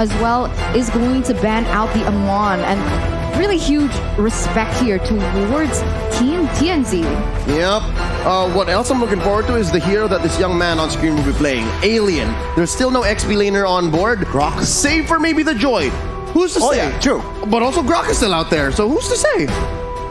as well is going to ban out the Amon, and really huge respect here towards Team TNZ. Yep. What else I'm looking forward to is the hero that this young man on screen will be playing, Alien. There's still no XP laner on board. Grok. Save for maybe the Joy. Who's to say? Yeah, true. But also Grok is still out there, so who's to say?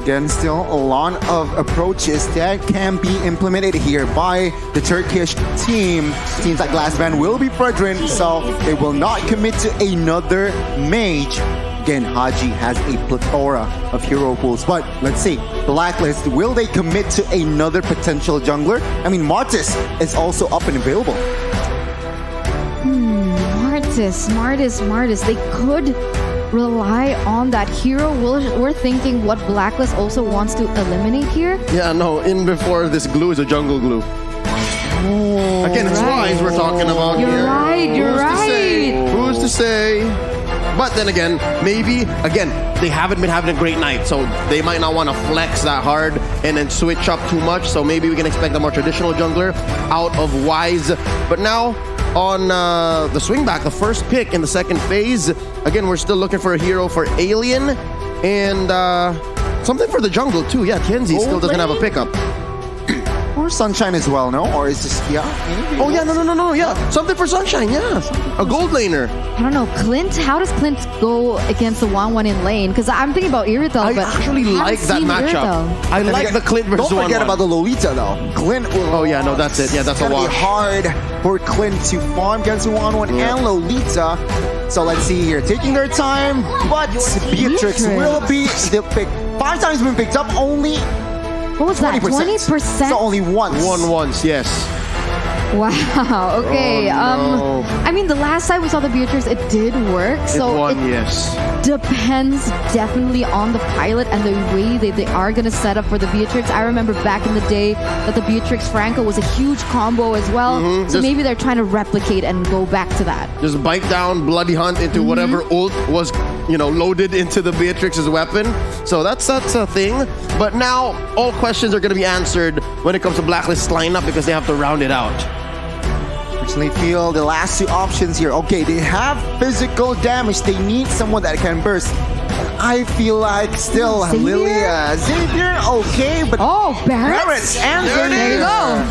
Again, still a lot of approaches that can be implemented here by the Turkish team. Teams like Glassman will be front-run, so they will not commit to another mage. Again, Haji has a plethora of hero pools, but let's see. Blacklist, will they commit to another potential jungler? I mean, Martis is also up and available. Martis. They could rely on that hero. We're thinking what Blacklist also wants to eliminate here. Yeah, no, in before this glue is a jungle glue. Oh, Again, it's Rise we're talking about You're here. right. Who's to say? But then again, maybe, again, they haven't been having a great night, so they might not want to flex that hard and then switch up too much, so maybe we can expect a more traditional jungler out of Wise. But now, on the swing back, the first pick in the second phase, again, we're still looking for a hero for Alien, and something for the jungle too. Yeah, Kenzie still doesn't have a pickup. or Sunshine as well, no? Or is this, yeah? Maybe. Oh yeah, no, yeah. Something for Sunshine, yeah. A gold laner. I don't know, Clint, how does Clint go against the 1-1 in lane? Because I'm thinking about Irithel, I but actually haven't like that seen matchup. Irithel. I like the Clint versus Don't forget 1-1. about the Lolita though. Clint will... Oh yeah, no, that's it. Yeah, that's a It's gonna wash. be hard for Clint to farm against 1-1 and Lolita. So let's see here. Taking their time, but Beatrix will be the pick. 5 times been picked up, only What was that? 20%. 20%? So only once. Once, yes. Wow, okay. Oh, no. I mean, the last time we saw the Beatrix, it did work. So it won, it yes. depends definitely on the pilot and the way they are going to set up for the Beatrix. I remember back in the day that the Beatrix Franco was a huge combo as well. So maybe they're trying to replicate and go back to that. Just bite down, bloody hunt into whatever ult was, loaded into the Beatrix's weapon. So that's a thing. But now all questions are going to be answered when it comes to Blacklist lineup because they have to round it out. Personally feel the last 2 options here. Okay, they have physical damage. They need someone that can burst. I feel like still Xavier? Lilia. Xavier, okay, but Barrett's and there you go.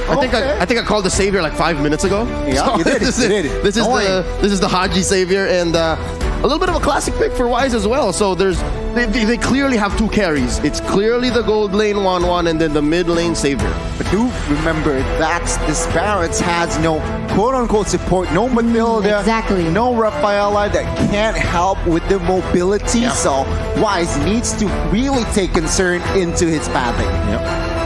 I think I called the Savior like 5 minutes ago. Yeah, So you did. This is the Haji Savior, and a little bit of a classic pick for Wise as well. So they clearly have 2 carries. It's clearly the gold lane 1-1 and then the mid lane Savior. But do remember that this Barretts has no quote-unquote support, no Matilda, Exactly. no Rafaela that can't help with the mobility. Yeah. So Wise needs to really take concern into his pathing.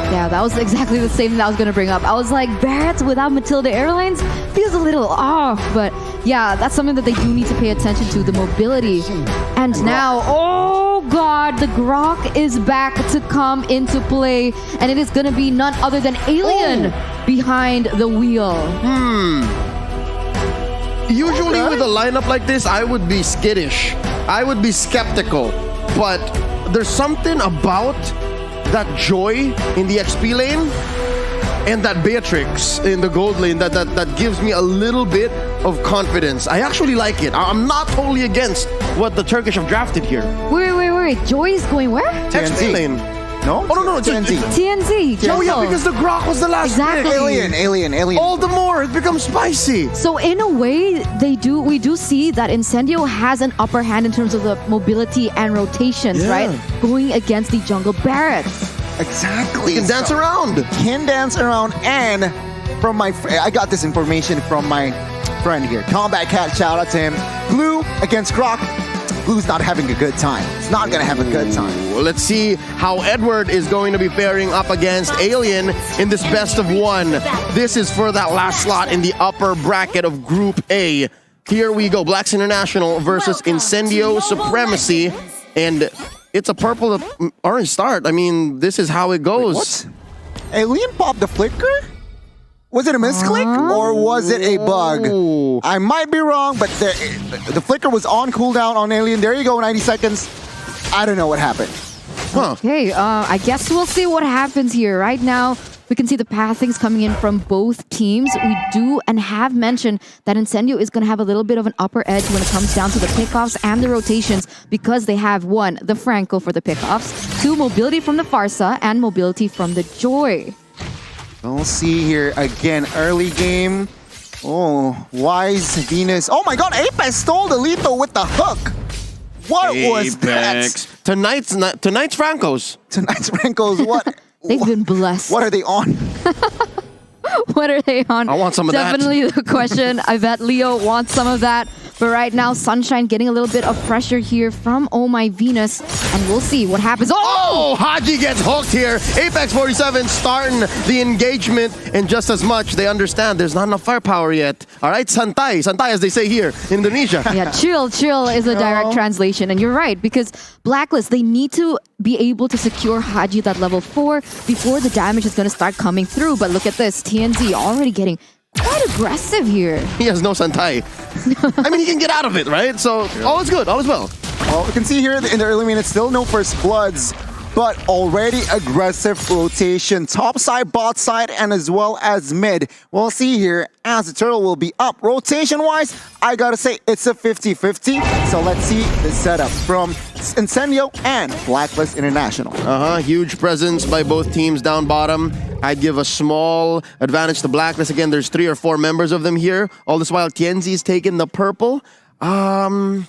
Yeah, that was exactly the same that I was going to bring up. I was like, Barrett's without Matilda Airlines feels a little off. But yeah, that's something that they do need to pay attention to, the mobility. And now, oh God, the Grok is back to come into play. And it is going to be none other than Alien behind the wheel. Usually with a lineup like this, I would be skittish. I would be skeptical. But there's something about that Joy in the XP lane and that Beatrix in the gold lane that gives me a little bit of confidence. I actually like it. I'm not totally against what the Turkish have drafted here. Wait. Joy is going where? XP lane. No? Oh, no, it's TNT. TNZ. Oh, yeah, jungle. because the Grok was the last Exactly. pick. Alien. All the more, it becomes spicy. So in a way, we do see that Incendio has an upper hand in terms of the mobility and rotations, Yeah. right? Going against the jungle Barretts. Exactly. You can dance around. Can dance around, and from I got this information from my friend here, Combat Cat, shout out to him. Glue against Grok. Glue's not having a good time. It's not gonna have a good time. Well, let's see how Edward is going to be pairing up against Alien in this best of 1. This is for that last slot in the upper bracket of Group A. Here we go, Blacks International versus Incendio Supremacy, and it's a purple to orange start. I mean, this is how it goes. What? Alien popped the flicker? Was it a misclick or was it a bug? Ooh. I might be wrong, but the flicker was on cooldown on Alien. There you go, 90 seconds. I don't know what happened. Huh. Okay, I guess we'll see what happens here. Right now, We can see the pathings coming in from both teams. We do and have mentioned that Incendio is going to have a little bit of an upper edge when it comes down to the pickoffs and the rotations because they have 1, the Franco for the pickoffs, 2, mobility from the Farsa, and mobility from the Joy. We'll see here again, early game. Oh, Wise, Venus. Oh my god, Apex stole the lethal with the hook. What was that? Tonight's Francos. Tonight's Francos, what? They've been blessed. What are they on? What are they on? I want some of that. Definitely the question. I bet Leo wants some of that. But right now, Sunshine getting a little bit of pressure here from Oh My Venus. And we'll see what happens. Oh, Haji gets hooked here. Apex 47 starting the engagement. And just as much, they understand there's not enough firepower yet. All right, Santay as they say here in Indonesia. Yeah, chill is a direct translation. And you're right, because Blacklist, they need to be able to secure Haji at that level 4 before the damage is going to start coming through. But look at this, TNZ already getting quite aggressive here. He has no Santai. I mean, he can get out of it, right? So, all is good, all is well. Well, we can see here in the early minutes, still no first bloods, but already aggressive rotation. Top side, bot side, and as well as mid. We'll see here as the turtle will be up. Rotation-wise, I gotta say, it's a 50-50. So let's see the setup from Incendio and Blacklist International. Huge presence by both teams down bottom. I'd give a small advantage to Blacklist. Again, there's 3 or 4 members of them here. All this while, Tienzi's taking the purple. Again,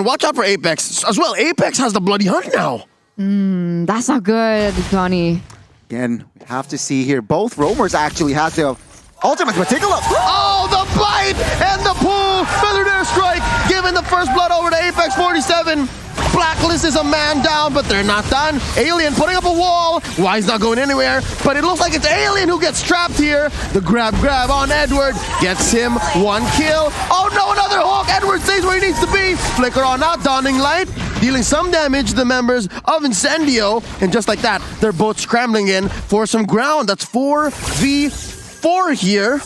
watch out for Apex. As well, Apex has the bloody hunt now. That's not good, Connie. Again, we have to see here. Both roamers actually have the ultimate, but take a look. Oh, the bite and the pull. Feathered airstrike, giving the first blood over to Apex 47. Blacklist is a man down, but they're not done. Alien putting up a wall. Why's not going anywhere? But it looks like it's Alien who gets trapped here. The grab on Edward gets him 1 kill. Oh no, another hook. Edward stays where he needs to be. Flicker on out, Dawning Light, dealing some damage to the members of Incendio. And just like that, they're both scrambling in for some ground. That's 4v4 here.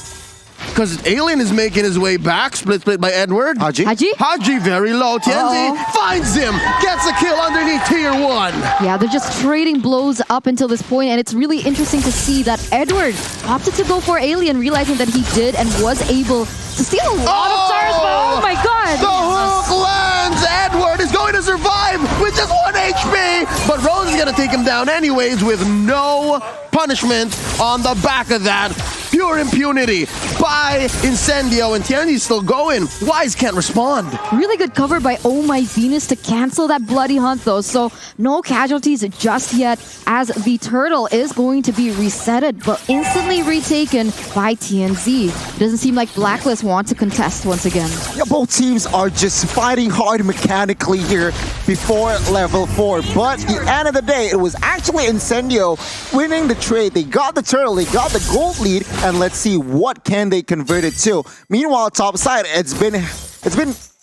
Because Alien is making his way back, split by Edward. Haji very low. Tienzi finds him, gets a kill underneath tier 1. Yeah, they're just trading blows up until this point, and it's really interesting to see that Edward opted to go for Alien, realizing that he did and was able to steal a lot of stars, but oh my god! The hook lands! Edward is going to survive with just 1 HP, but Rose is going to take him down anyways with no punishment on the back of that. Pure impunity by Incendio, and Tienzi's still going. Wise can't respond. Really good cover by Oh My Venus to cancel that bloody hunt though, so no casualties just yet as the turtle is going to be resetted but instantly retaken by TNZ. It doesn't seem like Blacklist want to contest once again. Yeah, both teams are just fighting hard mechanically here before level 4, but at the end of the day, it was actually Incendio winning the trade. They got the turtle, they got the gold lead, and let's see what can they convert it to. Meanwhile, top side, it's been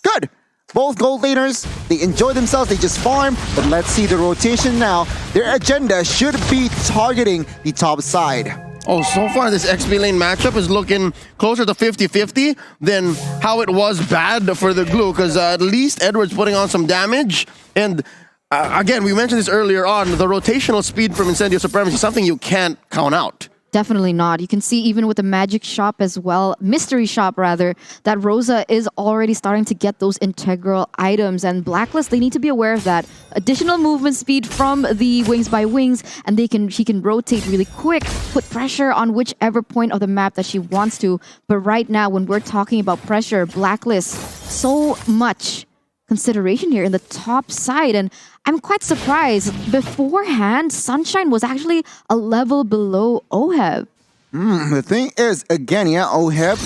good. Both gold leaders, they enjoy themselves, they just farm, but let's see the rotation now. Their agenda should be targeting the top side. Oh, so far this XP lane matchup is looking closer to 50-50 than how it was bad for the glue, because at least Edward's putting on some damage. And again, we mentioned this earlier on, the rotational speed from Incendio Supremacy is something you can't count out. Definitely not. You can see even with the magic shop as well, mystery shop rather, that Rosa is already starting to get those integral items, and Blacklist, they need to be aware of that. Additional movement speed from the Wings by Wings, and she can rotate really quick, put pressure on whichever point of the map that she wants to. But right now, when we're talking about pressure, Blacklist, so much consideration here in the top side, and I'm quite surprised. Beforehand, Sunshine was actually a level below Oheb. The thing is, again, yeah, Oheb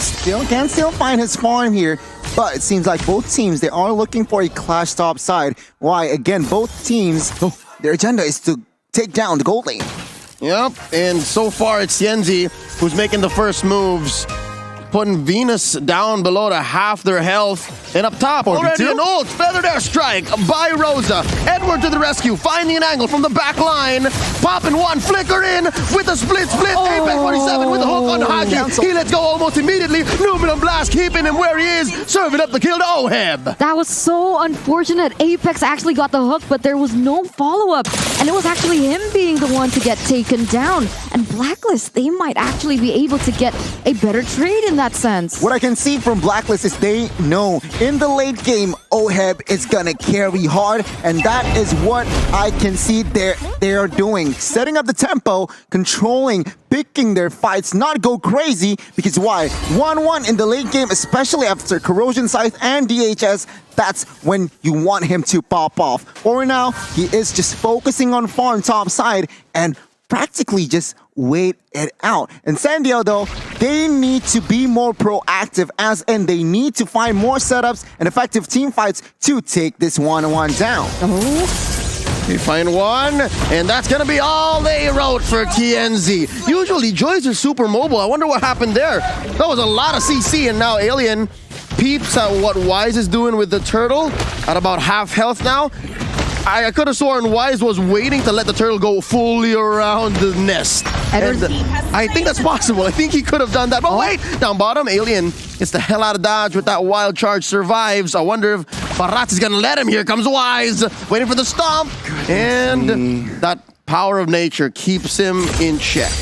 can still find his farm here, but it seems like both teams, they are looking for a clash top side. Why? Again, both teams, their agenda is to take down the gold lane. Yep, and so far it's Tienzi who's making the first moves. putting Venus down below to half their health. And up top, already an ult, feathered airstrike by Rosa. Edward to the rescue, finding an angle from the back line. Popping one, flicker in with a split. Apex 47 with the hook on Haji. He lets go almost immediately. Numinum Blast keeping him where he is, serving up the kill to Oheb. That was so unfortunate. Apex actually got the hook, but there was no follow-up. And it was actually him being the one to get taken down. And Blacklist, they might actually be able to get a better trade in that sense. What I can see from Blacklist is they know in the late game, Oheb is gonna carry hard, and that is what I can see they are doing. Setting up the tempo, controlling, picking their fights, not go crazy, because why? 1-1 in the late game, especially after Corrosion Scythe and DHS, that's when you want him to pop off. For now, he is just focusing on farm top side and practically just wait it out. Incendio, though, they need to be more proactive, as in they need to find more setups and effective team fights to take this 1-1 down. They find one, and that's gonna be all they wrote for TNZ. Usually, Joys are super mobile. I wonder what happened there. That was a lot of CC, and now Alien peeps at what Wise is doing with the turtle at about half health now. I could have sworn Wise was waiting to let the turtle go fully around the nest. And I think that's possible. I think he could have done that. But wait, down bottom, Alien gets the hell out of dodge with that wild charge, survives. I wonder if Barat is going to let him. Here comes Wise, waiting for the stomp. And that power of nature keeps him in check.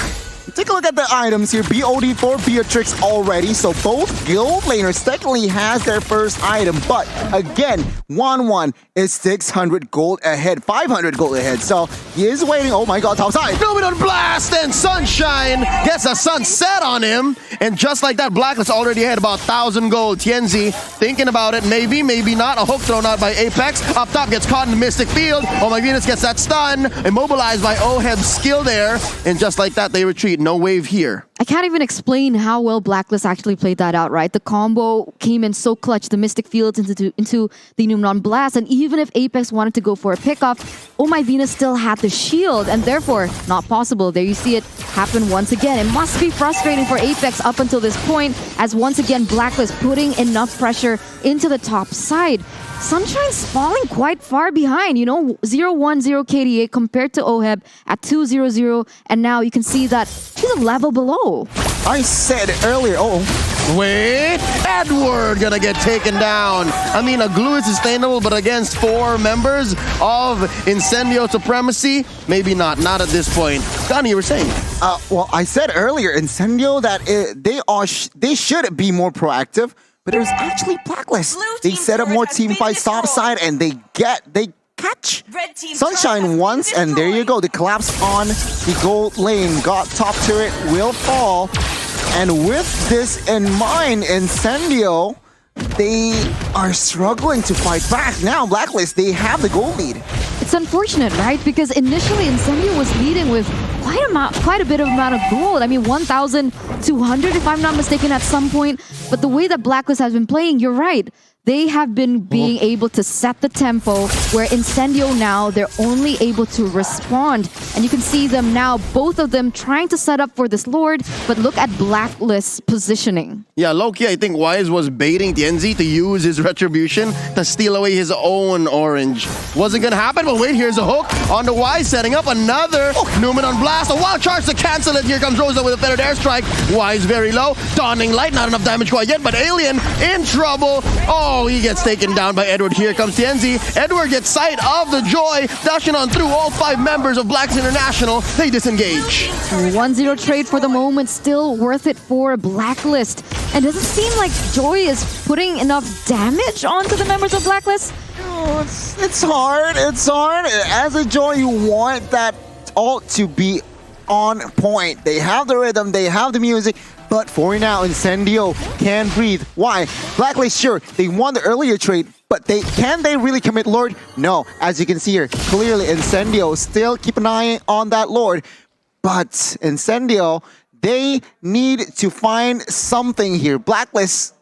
Take a look at the items here. BOD4 Beatrix already, so both guild laners technically has their first item, but again, 1-1 is 600 gold ahead, 500 gold ahead, so he is waiting. Oh my god, top side. Numinum Blast and Sunshine gets a sunset on him, and just like that, Blacklist already had about 1,000 gold. Tienzi thinking about it, maybe, maybe not. A hook thrown out by Apex. Up top gets caught in the Mystic Field. Oh my Venus gets that stun, immobilized by Oheb's skill there, and just like that, they retreat. No wave here. I can't even explain how well Blacklist actually played that out, right? The combo came in so clutch, the Mystic Fields into the Numenon Blast, and even if Apex wanted to go for a pickoff, Oh My Venus still had the shield, and therefore, not possible. There you see it happen once again. It must be frustrating for Apex up until this point, as once again, Blacklist putting enough pressure into the top side. Sunshine's falling quite far behind, you know, 0-1-0 KDA compared to Oheb at 2-0-0, and now you can see that he's a level below. I said earlier, wait, Edward gonna get taken down. I mean, a glue is sustainable, but against 4 members of Incendio Supremacy, maybe not at this point. Donnie, you were saying? Well, I said earlier, Incendio, that they should be more proactive. But it was actually Blacklist. They set up more team fights top side, and they catch Sunshine once, and there you go. The collapse on the gold lane. Got top turret, will fall. And with this in mind, Incendio, they are struggling to fight back. Now, Blacklist, they have the gold lead. It's unfortunate, right? Because initially Incendio was leading with quite a bit of amount of gold. I mean, 1,200 if I'm not mistaken at some point. But the way that Blacklist has been playing, you're right. They have been being able to set the tempo, where Incendio now, they're only able to respond. And you can see them now, both of them trying to set up for this Lord, but look at Blacklist's positioning. Yeah, Loki, I think Wise was baiting Tienzi to use his retribution to steal away his own orange. Wasn't gonna happen, but wait, here's a hook on the Wise, setting up another Numenon Blast. A wild charge to cancel it. Here comes Rosa with a feathered airstrike. Wise very low. Dawning Light, not enough damage quite yet, but Alien in trouble. Oh, he gets taken down by Edward. Here comes Tienzi. Edward gets sight of the Joy, dashing on through all 5 members of Blacks International. They disengage. 1-0 trade for the moment, still worth it for Blacklist. And does it seem like Joy is putting enough damage onto the members of Blacklist? Oh, it's hard. It's hard. As a Joy, you want that ult to be on point. They have the rhythm, they have the music, but for now, Incendio can breathe. Why? Blacklist, sure, they won the earlier trade, but can they really commit Lord? No. As you can see here, clearly Incendio still keep an eye on that Lord, but Incendio, they need to find something here. Blacklist,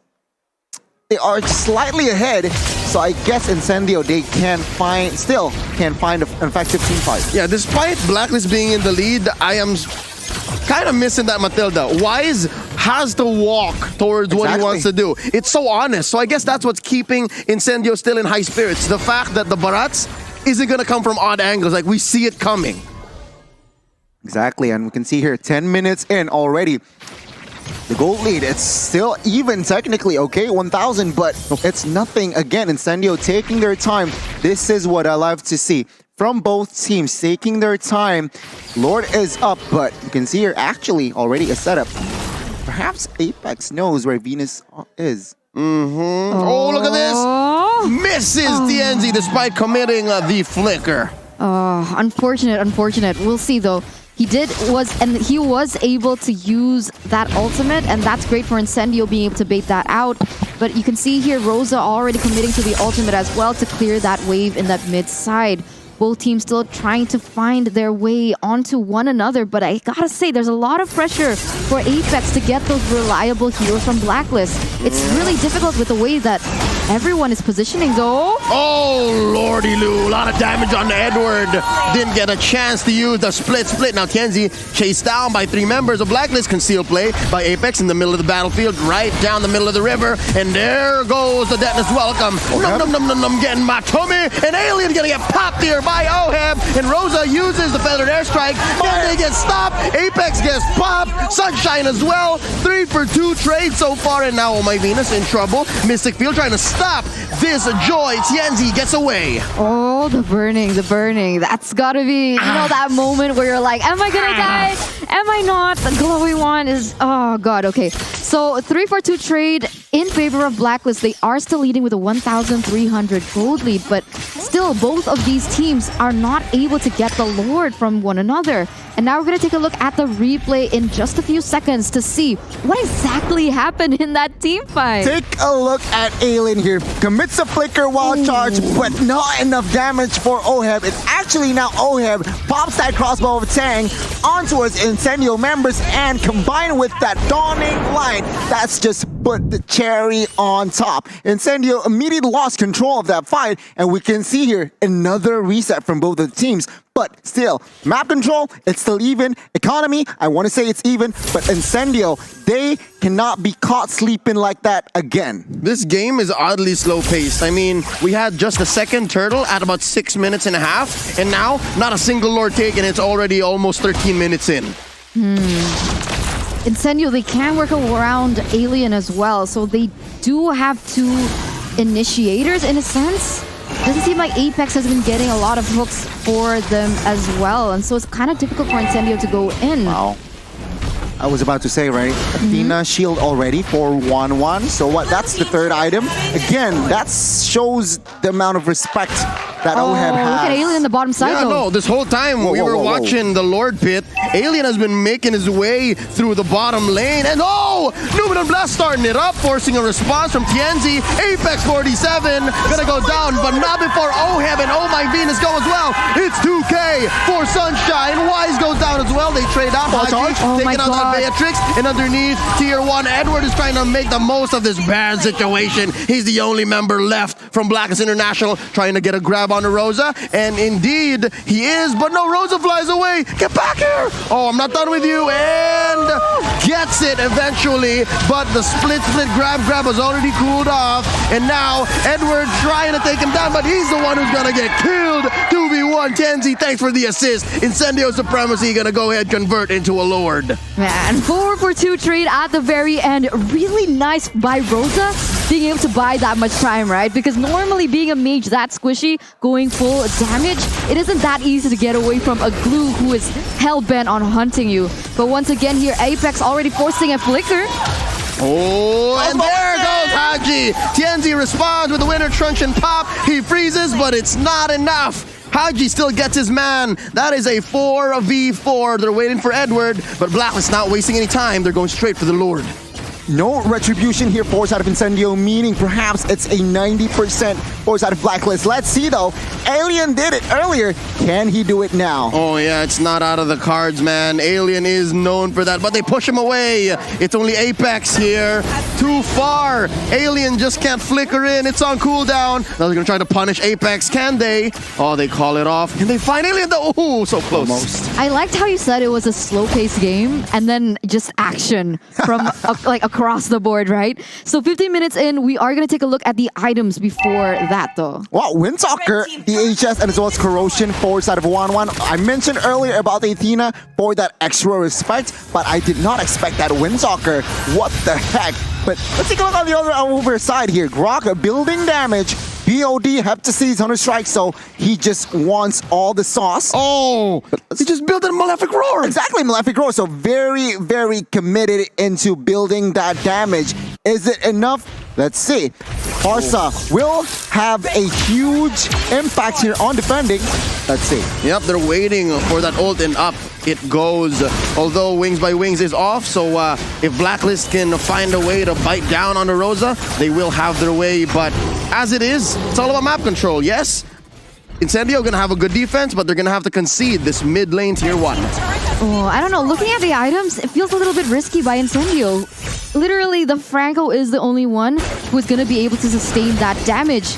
they are slightly ahead, so I guess Incendio, they still can find an effective team fight. Yeah, despite Blacklist being in the lead, I am kind of missing that Matilda. Wise has to walk towards what he wants to do. It's so honest. So I guess that's what's keeping Incendio still in high spirits. The fact that the Barats isn't going to come from odd angles. Like, we see it coming. Exactly, and we can see here 10 minutes in already. The gold lead, it's still even technically, okay, 1,000, but it's nothing. Again, Incendio taking their time. This is what I love to see. From both teams, taking their time. Lord is up, but you can see here actually already a setup. Perhaps Apex knows where Venus is. Oh, look at this. Misses TNZ despite committing the flicker. Oh, unfortunate. We'll see though. He was able to use that ultimate, and that's great for Incendio being able to bait that out. But you can see here Rosa already committing to the ultimate as well to clear that wave in that mid side. Both teams still trying to find their way onto one another, but I gotta say, there's a lot of pressure for Apex to get those reliable heroes from Blacklist. It's really difficult with the way that everyone is positioning though. Oh, lordy Lou, a lot of damage on Edward. Didn't get a chance to use the split. Now Tienzi chased down by 3 members of Blacklist. Concealed play by Apex in the middle of the battlefield, right down the middle of the river. And there goes the Detonus welcome. Num, getting my tummy. An alien gonna get popped here by Oheb, and Rosa uses the feathered airstrike. Then they get stopped. Apex gets popped. Sunshine as well. 3 for 2 trade so far, and now Oh My Venus in trouble. Mystic Field trying to stop this joy. Tienzi gets away. Oh, the burning. That's gotta be, you know, that moment where you're like, am I gonna die? Am I not? The glowing one is, oh god, okay. So 3 for 2 trade in favor of Blacklist. They are still leading with a 1,300 gold lead, but still both of these teams are not able to get the Lord from one another. And now we're going to take a look at the replay in just a few seconds to see what exactly happened in that team fight. Take a look at Alien here. Commits a flicker while charged, but not enough damage for Oheb. It's actually now Oheb pops that crossbow of Tang onto his Incendio members, and combined with that dawning light, that's just put the cherry on top. Incendio immediately lost control of that fight, and we can see here another reset from both of the teams. But still, map control, it's still even. Economy, I want to say it's even, but Incendio, they cannot be caught sleeping like that again. This game is oddly slow-paced. I mean, we had just the second turtle at about 6 minutes and a half, and now not a single Lord taken. It's already almost 13 minutes in. Incendio, they can work around Alien as well, so they do have 2 initiators in a sense. Doesn't seem like Apex has been getting a lot of hooks for them as well, and so it's kind of difficult for Incendio to go in. Wow. I was about to say, right? Athena shield already for 1-1. So what? That's the 3rd item. Again, that shows the amount of respect that Oheb has. Look at Alien in the bottom side. Yeah, no, this whole time we were watching the Lord pit. Alien has been making his way through the bottom lane, and Numenor Blast starting it up, forcing a response from Tienzi. Apex 47 gonna go down, but not before Oheb and Oh My Venus go as well. It's 2K for Sunshine. Wise goes down as well. They trade out. Taking out that Beatrix, and underneath Tier 1, Edward is trying to make the most of this bad situation. He's the only member left from Blacklist International, trying to get a grab on the Rosa, and indeed he is, but no, Rosa flies away. Get back here! Oh, I'm not done with you, and gets it eventually, but the split grab has already cooled off, and now Edward trying to take him down, but he's the one who's gonna get killed. 2v1, Kenzie, thanks for the assist. Incendio Supremacy gonna go ahead convert into a Lord. Man, 4 for 2 trade at the very end. Really nice by Rosa being able to buy that much time, right? Because normally being a mage that squishy, going full damage, it isn't that easy to get away from a glue who is hell-bent on hunting you. But once again here, Apex already forcing a flicker. Oh, and there goes Haji. Tienzi responds with the winner truncheon pop. He freezes, but it's not enough. Haji still gets his man. That is a 4v4. They're waiting for Edward, but Blacklist not wasting any time. They're going straight for the Lord. no retribution here for side of Incendio, meaning perhaps it's a 90% for side of Blacklist. Let's see though. Alien did it earlier. Can he do it now? Oh yeah, it's not out of the cards, man. Alien is known for that, but they push him away. It's only Apex here. Too far. Alien just can't flicker in. It's on cooldown. Now they're gonna try to punish Apex. Can they? Oh, they call it off. Can they find Alien though? Oh, so close. Almost. I liked how you said it was a slow-paced game and then just action from like across the board, right? So 15 minutes in, we are going to take a look at the items before that, though. Wow, Windstalker, the HS, and as well as Corrosion for side of 1-1. I mentioned earlier about the Athena for that extra respect, but I did not expect that Windstalker. What the heck? But let's take a look on the other side here. Grok building damage. BOD Heptases Hunter Strike, so he just wants all the sauce. Oh, he just built a Malefic Roar. Exactly, Malefic Roar. So very, very committed into building that damage. Is it enough? Let's see. Barca will have a huge impact here on defending. Let's see. Yep, they're waiting for that ult and up it goes. Although Wings by Wings is off, so if Blacklist can find a way to bite down on the Rosa, they will have their way. But as it is, it's all about map control, yes? Incendio gonna have a good defense, but they're gonna have to concede this mid lane tier 1. Oh, I don't know. Looking at the items, it feels a little bit risky by Incendio. Literally, the Franco is the only one who's going to be able to sustain that damage.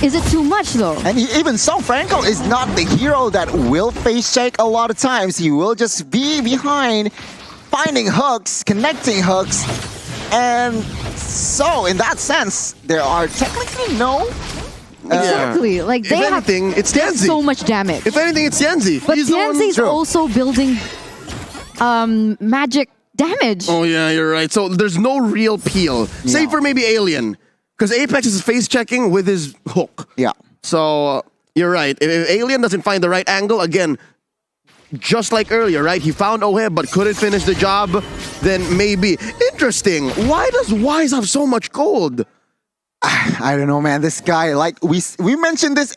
Is it too much, though? And even so, Franco is not the hero that will face check a lot of times. He will just be behind, finding hooks, connecting hooks. And so, in that sense, there are technically no... Exactly. Like, they if anything, it's Tianzi. so much damage. If anything, it's Tianzi. But Tianzi's also building magic damage. Oh yeah, you're right. So there's no real peel, save for maybe Alien, because Apex is face checking with his hook. Yeah. So you're right. If Alien doesn't find the right angle, again, just like earlier, right? He found Oheb but couldn't finish the job. Then maybe interesting. Why does Wise have so much gold? I don't know, man. This guy, like we mentioned this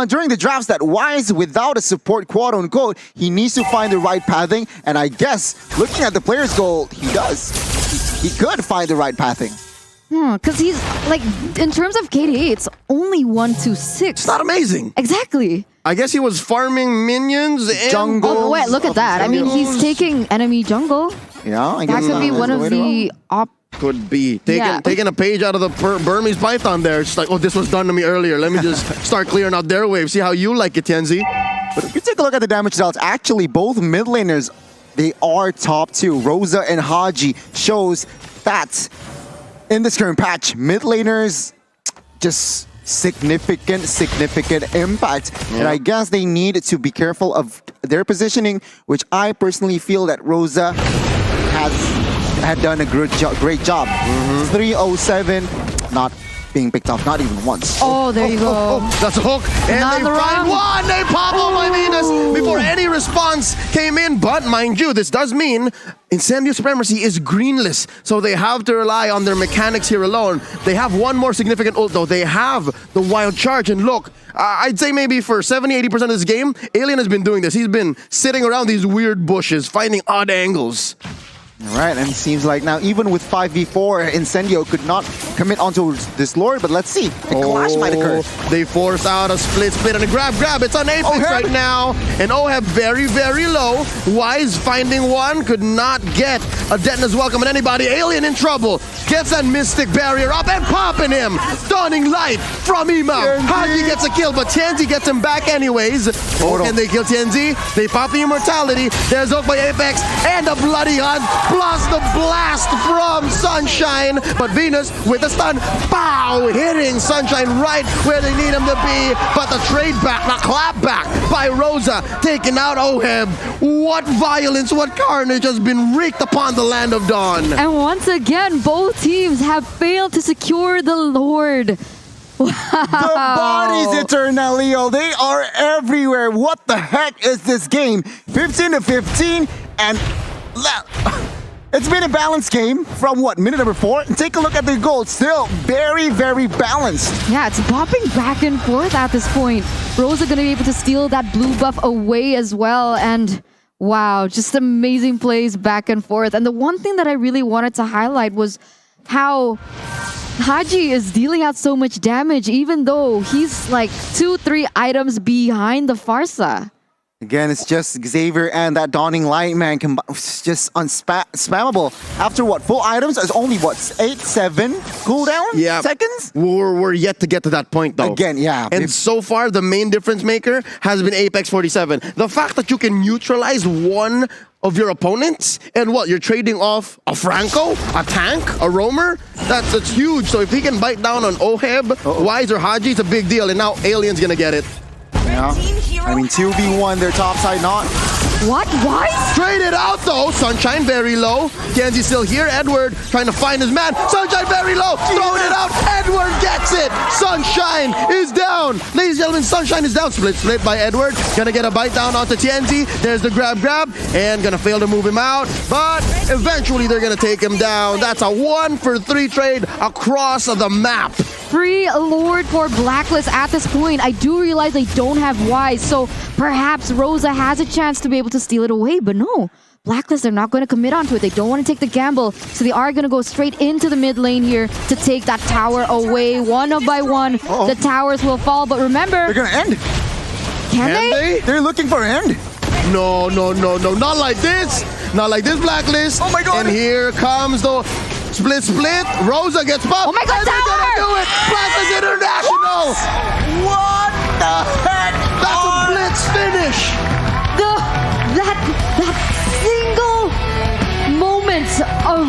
during the drafts, that Wise, without a support, quote unquote, he needs to find the right pathing. And I guess looking at the player's goal, he does. He could find the right pathing. Because he's like, in terms of KDA, it's only 1-6. It's not amazing. Exactly. I guess he was farming minions and Jungle. Oh, wait, look at that. I mean, he's taking enemy jungle. Yeah, I That guess could be one of the Could be. Taking a page out of the Burmese Python there. It's like, oh, this was done to me earlier. Let me just start clearing out their wave. See how you like it, Tianzi. But if you take a look at the damage results, actually both mid laners, they are top 2. Rosa and Haji shows that in this current patch, mid laners just significant impact. Yeah. And I guess they need to be careful of their positioning, which I personally feel that Rosa had done a great job. 307, not being picked off, not even once. Oh, there you go. That's a hook. And they find one. They pop on my Venus before any response came in. But mind you, this does mean Incendio Supremacy is greenless. So they have to rely on their mechanics here alone. They have one more significant ult though. They have the wild charge. And look, I'd say maybe for 70-80% of this game, Alien has been doing this. He's been sitting around these weird bushes, finding odd angles. All right, and it seems like now even with 5v4, Incendio could not commit onto this Lord, but let's see. A clash might occur. They forced out a split and a grab. It's on Apex right now. And Oheb very, very low. Wise finding one, could not get a Detna's welcome on anybody. Alien in trouble. Gets that Mystic Barrier up and popping him. Dawning Light from Ima. Haji gets a kill, but Tianzi gets him back anyways. Can they kill Tianzi? They pop the Immortality. There's Oak by Apex and a bloody hunt. Plus the blast from Sunshine, but Venus with a stun, pow, hitting Sunshine right where they need him to be, but the trade back, the clap back by Rosa, taking out Oheb. What violence, what carnage has been wreaked upon the land of Dawn. And once again, both teams have failed to secure the Lord. Wow. The bodies, Eternalio, they are everywhere. What the heck is this game? 15-15, and it's been a balanced game from what, minute number 4? Take a look at the goal. Still very, very balanced. Yeah, it's bopping back and forth at this point. Rosa gonna be able to steal that blue buff away as well. And wow, just amazing plays back and forth. And the one thing that I really wanted to highlight was how Haji is dealing out so much damage, even though he's like 2-3 items behind the Farsa. Again, it's just Xavier and that Dawning Light, man. It's just spammable. After what? Full items? It's only what? 8-7 cooldown seconds? We're yet to get to that point, though. Again, yeah. And so far, the main difference maker has been Apex 47. The fact that you can neutralize one of your opponents, and what, you're trading off a Franco, a tank, a roamer? That's huge. So if he can bite down on Oheb, Wise, or Haji, it's a big deal. And now Alien's gonna get it. Yeah. I mean, 2v1, their top side not. What? Why? Trade it out though. Sunshine very low. Kenzie still here. Edward trying to find his man. Sunshine very low. Throwing it out. Edward gets it. Sunshine is down. Ladies and gentlemen, Sunshine is down. Split by Edward. Gonna get a bite down onto Tienzi. There's the grab. And gonna fail to move him out. But eventually they're gonna take him down. That's a 1-for-3 trade across the map. Free Lord for Blacklist at this point. I do realize they don't have Wise, so perhaps Rosa has a chance to be able to steal it away, but no. Blacklist, they're not going to commit onto it. They don't want to take the gamble, so they are going to go straight into the mid lane here to take that tower away. One by one, the towers will fall, but remember... They're going to end. Can they? They're looking for an end. No. Not like this. Not like this, Blacklist. Oh my God. And here comes the... Split. Rosa gets popped. Oh my God, and they're tower! gonna do it. Blacklist International. What the heck? That's a blitz finish. That single moment of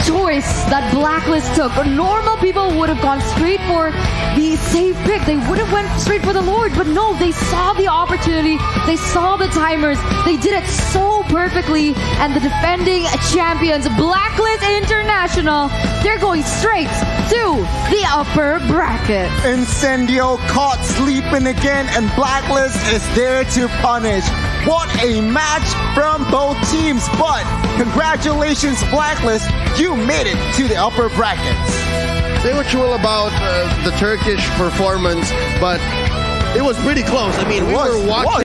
choice that Blacklist took. Normal people would have gone straight for the safe pick. They would have went straight for the Lord, but no, they saw the opportunity. They saw the timers. They did it so perfectly, and the defending champions, Blacklist International, they're going straight to the upper bracket. Incendio caught sleeping again, and Blacklist is there to punish. What a match from both teams, but congratulations, Blacklist, you made it to the upper brackets. They were chill about the Turkish performance, but it was pretty close. I mean, we were watching.